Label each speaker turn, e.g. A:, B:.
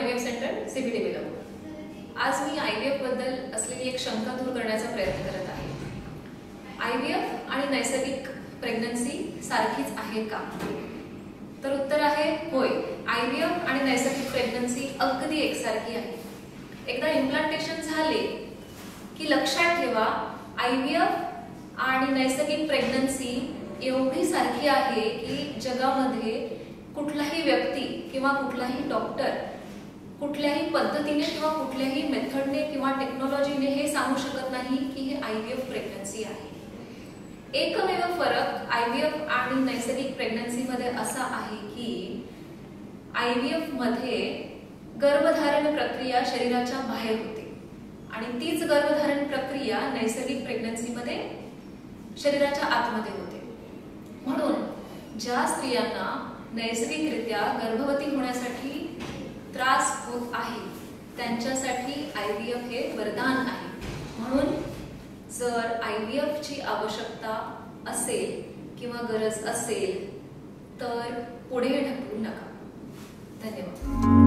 A: IVF centre CBD Belapur. आज मी IVF बद्दल असलेली एक शंका दूर करण्याचा प्रयत्न करत आहे। IVF आणि नैसर्गिक प्रेग्नन्सी सारखीच आहे का? तर उत्तर आहे होय। IVF आणि नैसर्गिक प्रेग्नन्सी अगदी एकसारखी आहे। एकदा इम्प्लांटेशन झाले की लक्षात ठेवा, IVF आणि नैसर्गिक प्रेग्नन्सी एवढी सारखी आहे की जगामध्ये कुठलाही व्यक्ती किंवा कुठलाही डॉक्टर कुठल्याही पद्धतीने किंवा कुठल्याही मेथडने किंवा टेक्नॉलॉजीने हे सांगू शकत नाही की हे IVF प्रेग्नन्सी आहे। एकमेव फरक IVF आणि नैसर्गिक प्रेग्नन्सी मध्ये असा आहे की IVF मध्ये गर्भधारण प्रक्रिया शरीराच्या बाहेर होते आणि तीच गर्भधारण प्रक्रिया नैसर्गिक प्रेग्नन्सी मध्ये शरीराच्या आतमध्ये होते। म्हणून ज्या स्त्रियांना नैसर्गिकरित्या गर्भवती होण्यासाठी त्रास होत आहे त्यांच्यासाठी IVF हे वरदान आहे। म्हणून जर IVF ची आवश्यकता असेल किंवा गरज असेल तर पुढे ढकलू नका। धन्यवाद।